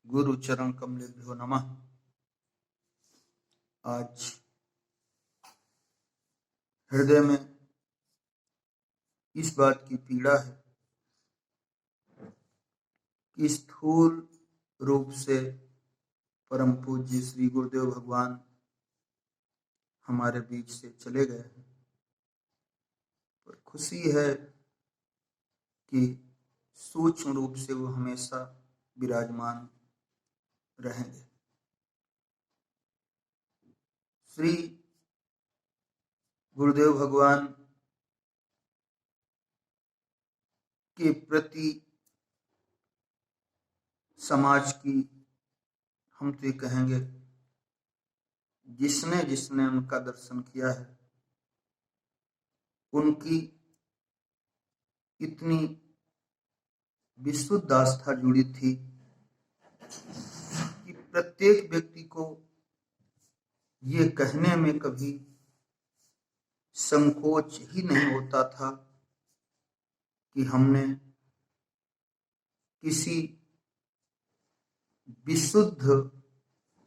गुरु चरण कमलेभ्यो नमः। आज हृदय में इस बात की पीड़ा है कि स्थूल रूप से परम पूज्य श्री गुरुदेव भगवान हमारे बीच से चले गए हैं, पर खुशी है कि सूक्ष्म रूप से वो हमेशा विराजमान रहेंगे। श्री गुरुदेव भगवान के प्रति समाज की, हम तो ये कहेंगे, जिसने जिसने उनका दर्शन किया है, उनकी इतनी विशुद्ध आस्था जुड़ी थी कि प्रत्येक व्यक्ति को ये कहने में कभी संकोच ही नहीं होता था कि हमने किसी विशुद्ध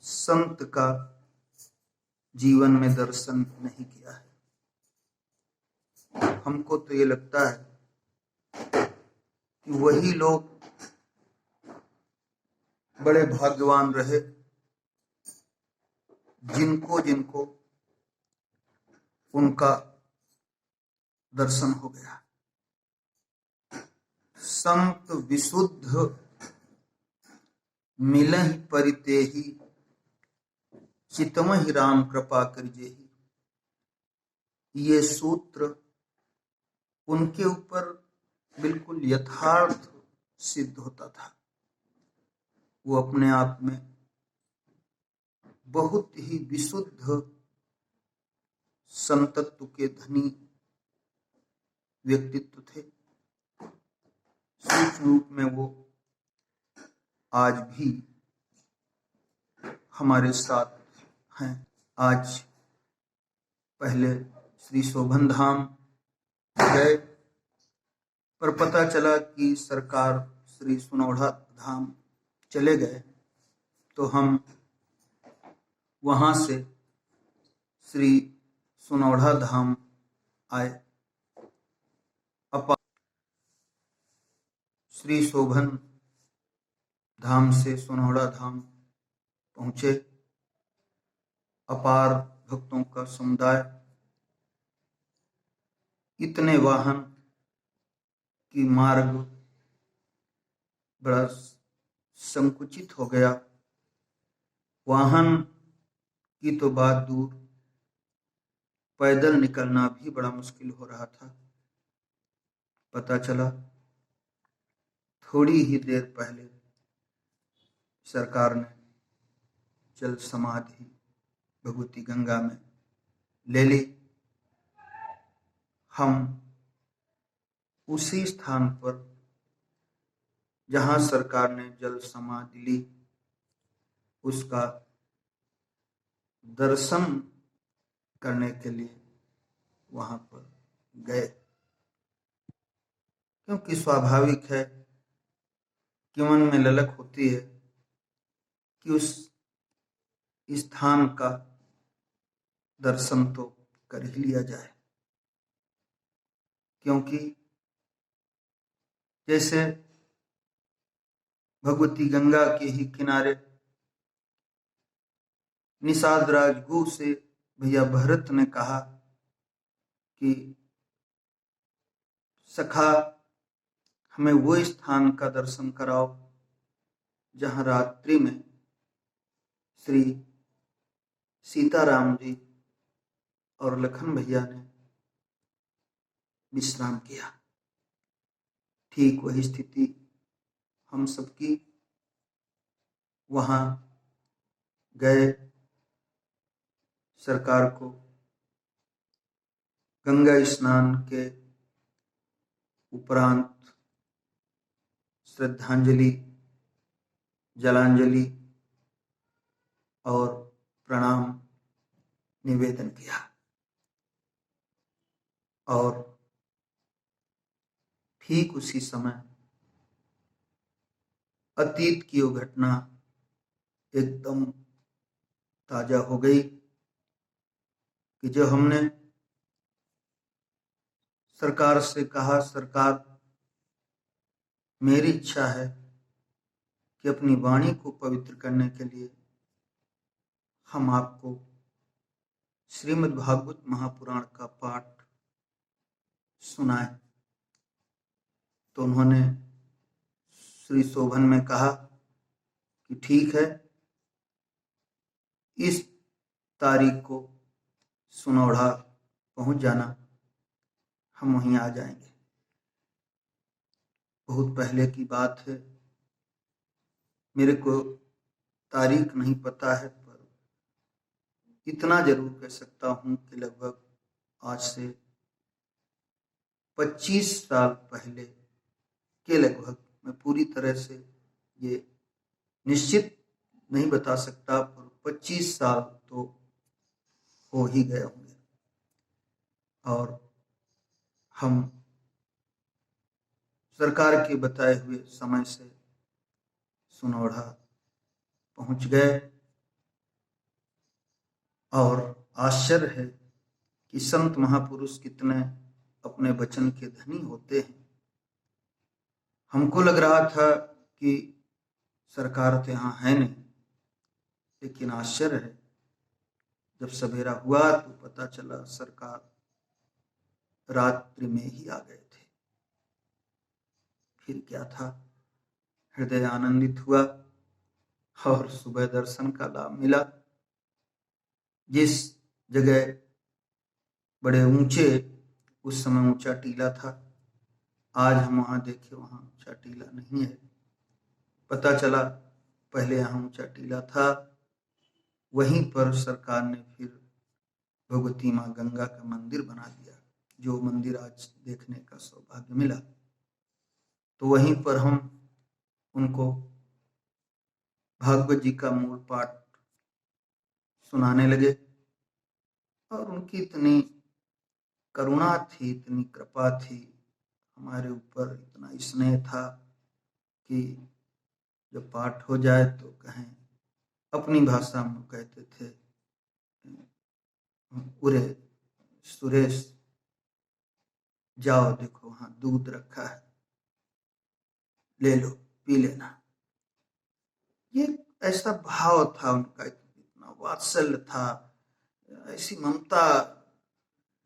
संत का जीवन में दर्शन नहीं किया है। हमको तो ये लगता है कि वही लोग बड़े भाग्यवान रहे जिनको जिनको उनका दर्शन हो गया। संत विशुद्ध मिलहि परितेहि, चितमहि राम कृपा करिजेहि। ये सूत्र उनके ऊपर बिल्कुल यथार्थ सिद्ध होता था। वो अपने आप में बहुत ही विशुद्ध संतत्व के धनी व्यक्तित्व थे। सूक्ष्म रूप में वो आज भी हमारे साथ हैं। आज पहले श्री शोभन धाम गए, पर पता चला कि सरकार श्री सुनौढ़ा धाम चले गए, तो हम वहां से श्री सुनौढ़ा धाम आए। श्री शोभन धाम से सुनौढ़ा धाम पहुंचे। अपार भक्तों का समुदाय, इतने वाहन कि मार्ग बड़ा संकुचित हो गया। वाहन की तो बात दूर, पैदल निकलना भी बड़ा मुश्किल हो रहा था। पता चला थोड़ी ही देर पहले सरकार ने जल समाधि भगवती गंगा में ले ली। हम उसी स्थान पर जहां सरकार ने जल समाधि ली, उसका दर्शन करने के लिए वहां पर गए, क्योंकि स्वाभाविक है कि मन में ललक होती है कि उस स्थान का दर्शन तो कर ही लिया जाए। क्योंकि जैसे भगवती गंगा के ही किनारे निषाद राजगुरु से भैया भरत ने कहा कि सखा, हमें वो स्थान का दर्शन कराओ जहां रात्रि में श्री सीताराम जी और लखन भैया ने विश्राम किया। ठीक वही स्थिति हम सबकी। वहां गए, सरकार को गंगा स्नान के उपरांत श्रद्धांजलि, जलांजलि और प्रणाम निवेदन किया। और ठीक उसी समय अतीत की वो घटना एकदम ताजा हो गई कि जो हमने सरकार से कहा, सरकार मेरी इच्छा है कि अपनी वाणी को पवित्र करने के लिए हम आपको श्रीमद् भागवत महापुराण का पाठ सुनाए। तो उन्होंने श्री शोभन में कहा कि ठीक है, इस तारीख को सुनौढ़ा पहुंच जाना, हम वहीं आ जाएंगे। बहुत पहले की बात है, मेरे को तारीख नहीं पता है, पर इतना जरूर कह सकता हूं कि लगभग आज से 25 साल पहले के लगभग, मैं पूरी तरह से ये निश्चित नहीं बता सकता, पर 25 साल तो हो ही गए होंगे। और हम सरकार के बताए हुए समय से सुनौढ़ा पहुंच गए। और आश्चर्य है कि संत महापुरुष कितने अपने वचन के धनी होते हैं। हमको लग रहा था कि सरकार तो यहाँ है नहीं, लेकिन आश्चर्य है, जब सवेरा हुआ तो पता चला सरकार रात्रि में ही आ गए थे। फिर क्या था, हृदय आनंदित हुआ और सुबह दर्शन का लाभ मिला। जिस जगह बड़े ऊंचे, उस समय ऊंचा टीला था, आज हम वहां देखे वहां ऊंचा टीला नहीं है। पता चला पहले यहाँ ऊंचा टीला था। वहीं पर सरकार ने फिर भगवती माँ गंगा का मंदिर बना दिया, जो मंदिर आज देखने का सौभाग्य मिला। तो वहीं पर हम उनको भागवत जी का मूल पाठ सुनाने लगे। और उनकी इतनी करुणा थी, इतनी कृपा थी हमारे ऊपर, इतना स्नेह था कि जब पाठ हो जाए तो कहें, अपनी भाषा में कहते थे, उरे सुरेश जाओ, देखो वहां दूध रखा है, ले लो, पी लेना। ये ऐसा भाव था उनका, इतना वात्सल्य था, ऐसी ममता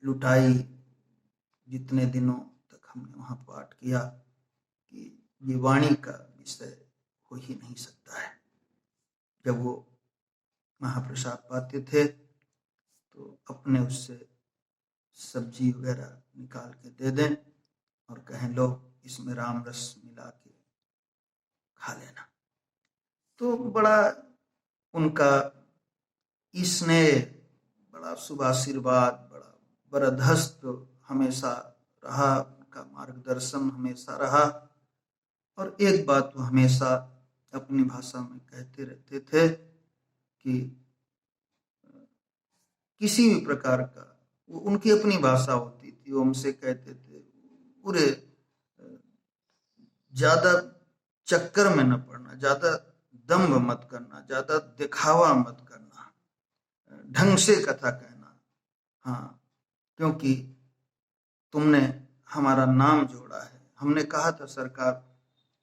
लुटाई जितने दिनों तक हमने वहां पाठ किया कि ये वाणी का विषय हो ही नहीं सकता है। जब वो महाप्रसाद पाते थे तो अपने उससे सब्जी वगैरह निकाल के दे दें और कहें, लो इसमें राम रस मिला के खा लेना। तो बड़ा उनका स्नेह, बड़ा शुभ आशीर्वाद, बड़ा बरदहस्त हमेशा रहा, उनका मार्गदर्शन हमेशा रहा। और एक बात वो हमेशा अपनी भाषा में कहते रहते थे कि किसी भी प्रकार का, वो उनकी अपनी भाषा होती थी, वो हमसे कहते थे, पूरे ज्यादा चक्कर में न पड़ना, ज्यादा दम्भ मत करना, ज्यादा दिखावा मत करना, ढंग से कथा कहना। हाँ, क्योंकि तुमने हमारा नाम जोड़ा है। हमने कहा था सरकार,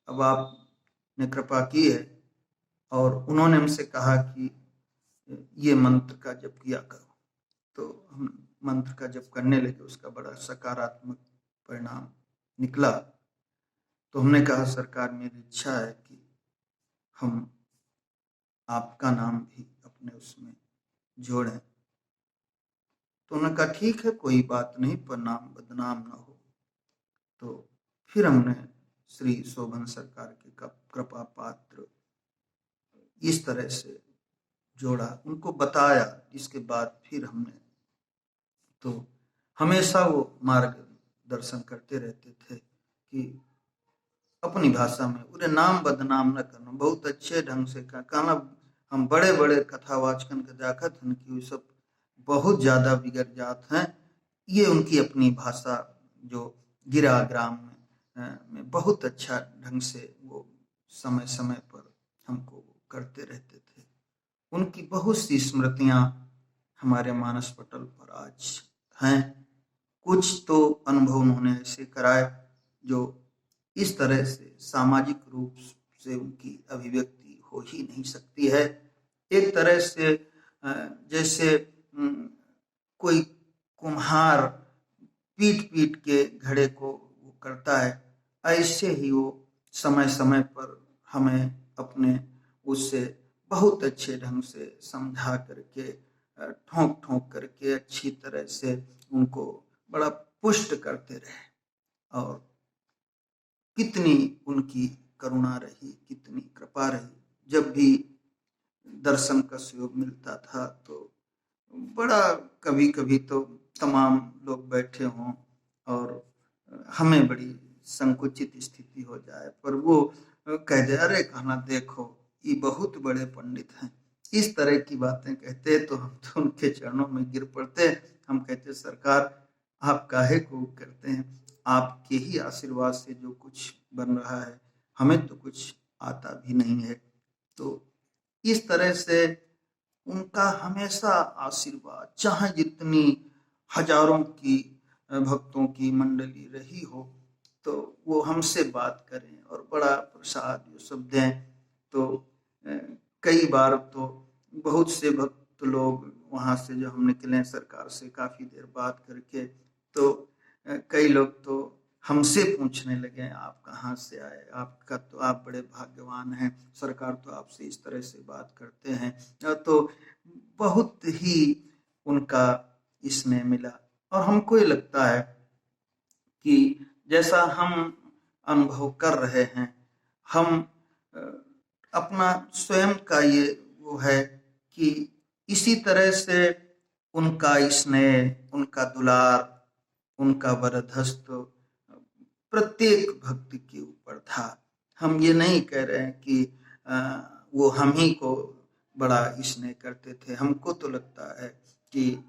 अब आपने कृपा की है, और उन्होंने हमसे कहा कि ये मंत्र का जप किया करो। तो हम मंत्र का जप करने लगे, उसका बड़ा सकारात्मक परिणाम निकला। तो हमने कहा, सरकार मेरी इच्छा है कि हम आपका नाम भी अपने उसमें जोड़ें। तो उन्होंने कहा, ठीक है, कोई बात नहीं, पर नाम बदनाम ना हो। तो फिर हमने श्री शोभन सरकार के कृपा पात्र इस तरह से जोड़ा, उनको बताया। इसके बाद फिर हमने, तो हमेशा वो मार्गदर्शन करते रहते थे कि अपनी भाषा में पूरे नाम बदनाम न करना, बहुत अच्छे ढंग से कहना। हम बड़े बड़े कथावाचकन के देखत हन कि सब बहुत ज्यादा बिगड़ जात हैं। ये उनकी अपनी भाषा जो गिरा ग्राम में बहुत अच्छा ढंग से वो समय समय पर हमको करते रहते थे। उनकी बहुत सी स्मृतियां हमारे मानस पटल पर आज हैं। कुछ तो अनुभव उन्होंने ऐसे कराए जो इस तरह से सामाजिक रूप से उनकी अभिव्यक्ति हो ही नहीं सकती है। एक तरह से जैसे कोई कुम्हार पीट पीट के घड़े को वो करता है, ऐसे ही वो समय समय पर हमें अपने उससे बहुत अच्छे ढंग से समझा करके ठोंक ठोंक करके अच्छी तरह से उनको बड़ा पुष्ट करते रहे। और कितनी उनकी करुणा रही, कितनी कृपा रही। जब भी दर्शन का सुयोग मिलता था तो बड़ा कभी कभी तो तमाम लोग बैठे हों और हमें बड़ी संकुचित स्थिति हो जाए, पर वो कह दे, अरे कहना देखो ये बहुत बड़े पंडित हैं, इस तरह की बातें कहते तो हम तो उनके चरणों में गिर पड़ते। हम कहते सरकार आप काहे को करते हैं, आपके ही आशीर्वाद से जो कुछ बन रहा है, हमें तो कुछ आता भी नहीं है। तो इस तरह से उनका हमेशा आशीर्वाद, चाहे जितनी हजारों की भक्तों की मंडली रही हो, तो वो हमसे बात करें और बड़ा प्रसाद ये सब दें। तो कई बार तो बहुत से भक्त लोग वहाँ से जो हम निकले सरकार से काफ़ी देर बात करके, तो कई लोग तो हमसे पूछने लगे आप कहाँ से आए, आपका तो आप बड़े भाग्यवान हैं, सरकार तो आपसे इस तरह से बात करते हैं। तो बहुत ही उनका इसमें मिला। और हमको ये लगता है कि जैसा हम अनुभव कर रहे हैं, हम अपना स्वयं का ये वो है कि इसी तरह से उनका स्नेह, उनका दुलार, उनका वरदहस्त प्रत्येक भक्त के ऊपर था। हम ये नहीं कह रहे हैं कि वो हम ही को बड़ा स्नेह करते थे। हमको तो लगता है कि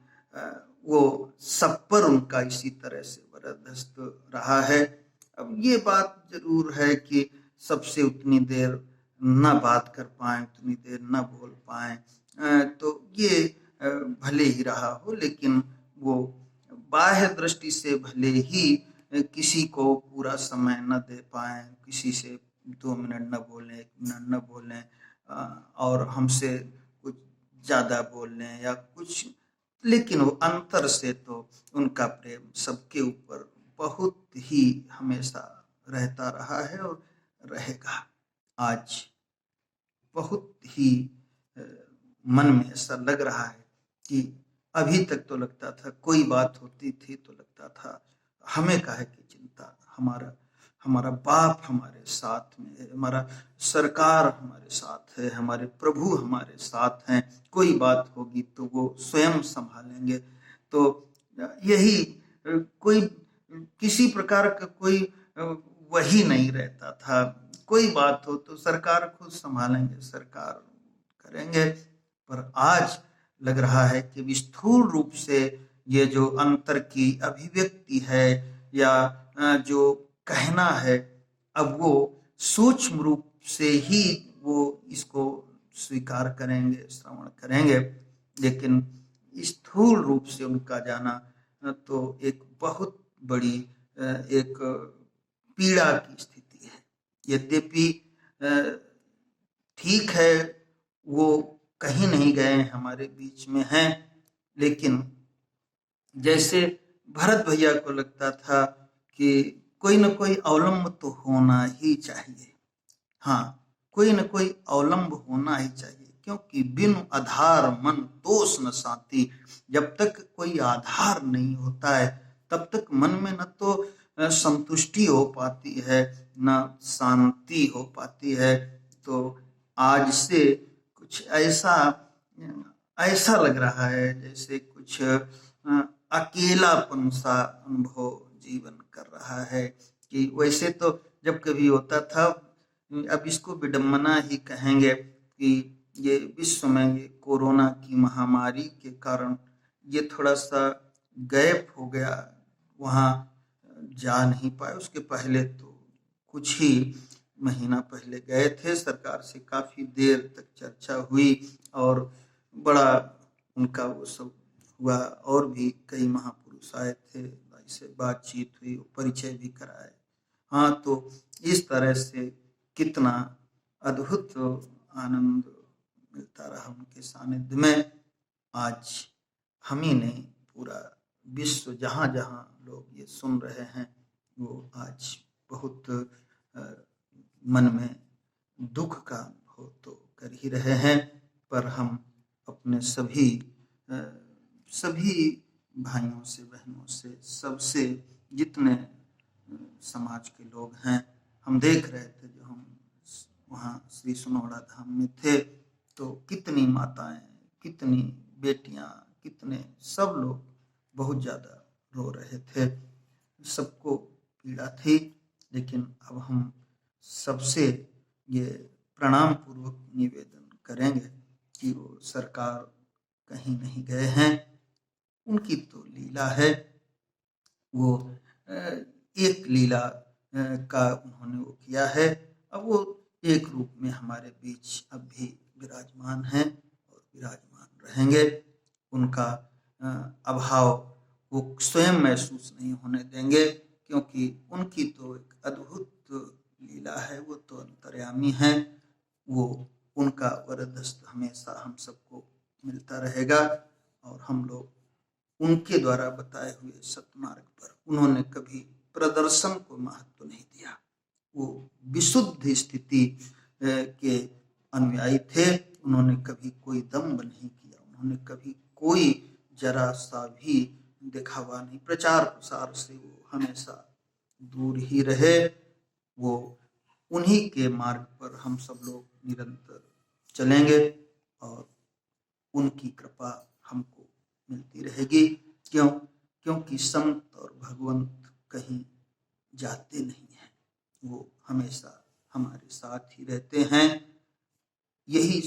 वो सब पर उनका इसी तरह से वरदहस्त रहा है। अब ये बात जरूर है कि सबसे उतनी देर न बात कर पाए, उतनी देर न बोल पाए, तो ये भले ही रहा हो, लेकिन वो बाह्य दृष्टि से भले ही किसी को पूरा समय न दे पाए, किसी से 2 मिनट न बोलें, 1 मिनट न बोलें, और हमसे कुछ ज़्यादा बोल लें या कुछ, लेकिन वो अंतर से तो उनका प्रेम सबके ऊपर बहुत ही हमेशा रहता रहा है और रहेगा। आज बहुत ही मन में ऐसा लग रहा है कि अभी तक तो लगता था कोई बात होती थी तो लगता था हमें काहे की चिंता, हमारा बाप हमारे साथ में है, हमारा सरकार हमारे साथ है, हमारे प्रभु हमारे साथ हैं, कोई बात होगी तो वो स्वयं संभालेंगे। तो यही कोई किसी प्रकार का कोई वही नहीं रहता था, कोई बात हो तो सरकार खुद संभालेंगे, सरकार करेंगे। पर आज लग रहा है कि स्थूल रूप से ये जो अंतर की अभिव्यक्ति है या जो कहना है, अब वो सूक्ष्म रूप से ही वो इसको स्वीकार करेंगे, श्रवण करेंगे, लेकिन स्थूल रूप से उनका जाना तो एक बहुत बड़ी एक पीड़ा की स्थिति है। यद्यपि ठीक है वो कहीं नहीं गए, हमारे बीच में हैं, लेकिन जैसे भरत भैया को लगता था कि कोई न कोई अवलंब तो होना ही चाहिए। हाँ, कोई न कोई अवलंब होना ही चाहिए, क्योंकि बिन आधार मन तोष न शांति। जब तक कोई आधार नहीं होता है तब तक मन में न तो संतुष्टि हो पाती है, न शांति हो पाती है। तो आज से कुछ ऐसा लग रहा है जैसे कुछ अकेलापन सा अनुभव जीवन कर रहा है। कि वैसे तो जब कभी होता था, अब इसको विडम्बना ही कहेंगे कि ये विश्व में ये कोरोना की महामारी के कारण ये थोड़ा सा गैप हो गया, वहाँ जा नहीं पाए। उसके पहले तो कुछ ही महीना पहले गए थे। सरकार से काफ़ी देर तक चर्चा हुई और बड़ा उनका वो सब हुआ, और भी कई महापुरुष आए थे, इससे बातचीत हुई, परिचय भी कराए। हाँ, तो इस तरह से कितना अद्भुत आनंद मिलता रहा उनके सानिध्य में। आज हम ही नहीं, पूरा विश्व, जहाँ जहाँ लोग ये सुन रहे हैं, वो आज बहुत मन में दुख का अनुभव तो कर ही रहे हैं। पर हम अपने सभी भाइयों से, बहनों से, सबसे, जितने समाज के लोग हैं, हम देख रहे थे जो हम वहाँ श्री सुनौड़ा धाम में थे, तो कितनी माताएं, कितनी बेटियां, कितने सब लोग बहुत ज़्यादा रो रहे थे। सबको पीड़ा थी। लेकिन अब हम सबसे ये प्रणाम पूर्वक निवेदन करेंगे कि वो सरकार कहीं नहीं गए हैं। उनकी तो लीला है, वो एक लीला का उन्होंने वो किया है। अब वो एक रूप में हमारे बीच अब भी विराजमान हैं और विराजमान रहेंगे। उनका अभाव वो स्वयं महसूस नहीं होने देंगे, क्योंकि उनकी तो एक अद्भुत लीला है। वो तो अंतर्यामी हैं। वो उनका वरदस्त हमेशा हम सबको मिलता रहेगा, और हम लोग उनके द्वारा बताए हुए सतमार्ग पर, उन्होंने कभी प्रदर्शन को महत्व नहीं दिया। वो विशुद्ध स्थिति के अनुयायी थे। उन्होंने कभी कोई दंभ नहीं किया, उन्होंने कभी कोई जरा सा भी दिखावा नहीं, प्रचार प्रसार से वो हमेशा दूर ही रहे। वो उन्हीं के मार्ग पर हम सब लोग निरंतर चलेंगे और उनकी कृपा हमको मिलती रहेगी। क्योंकि संत और भगवंत कहीं जाते नहीं हैं, वो हमेशा हमारे साथ ही रहते हैं। यही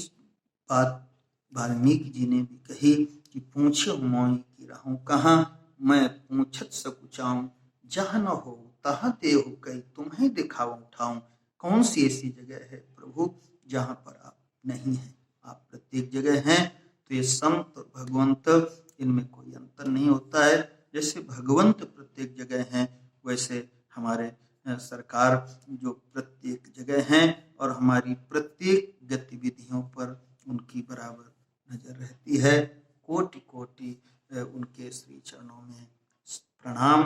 बात वाल्मीकि जी ने भी कही कि पूछो मोई की रहूं कहाँ, मैं पूछत सकुचाऊं, जहाँ न हो तहाँ देहु कई तुम्हें दिखाऊं ठाऊं। कौन सी ऐसी जगह है प्रभु जहाँ पर आप नहीं हैं? आप प्रत्येक जगह हैं। तो ये संत और भगवंत, इनमें कोई अंतर नहीं होता है। जैसे भगवंत प्रत्येक जगह हैं, वैसे हमारे सरकार जो प्रत्येक जगह हैं, और हमारी प्रत्येक गतिविधियों पर उनकी बराबर नजर रहती है। कोटि कोटि उनके श्री चरणों में प्रणाम,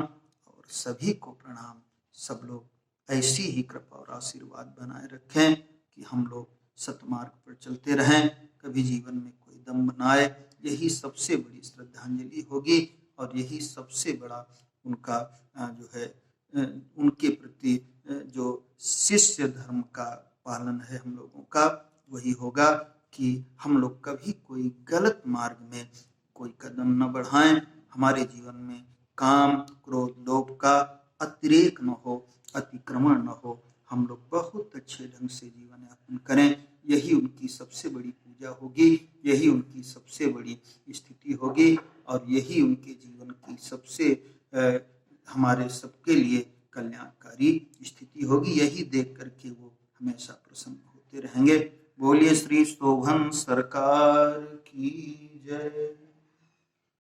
और सभी को प्रणाम। सब लोग ऐसी ही कृपा और आशीर्वाद बनाए रखें कि हम लोग सतमार्ग पर चलते रहें, कभी जीवन में कोई दंभ न आए। यही सबसे बड़ी श्रद्धांजलि होगी, और यही सबसे बड़ा उनका जो है उनके प्रति जो शिष्य धर्म का पालन है हम लोगों का, वही होगा कि हम लोग कभी कोई गलत मार्ग में कोई कदम न बढ़ाएं। हमारे जीवन में काम, क्रोध, लोभ का अतिरेक न हो, अतिक्रमण न हो। हम लोग बहुत अच्छे ढंग से जीवन यापन करें। यही उनकी सबसे बड़ी पूजा होगी, यही उनकी सबसे बड़ी स्थिति होगी, और यही उनके जीवन की सबसे हमारे सबके लिए कल्याणकारी स्थिति होगी। यही देख करके वो हमेशा प्रसन्न होते रहेंगे। बोलिए श्री शोभन सरकार की जय।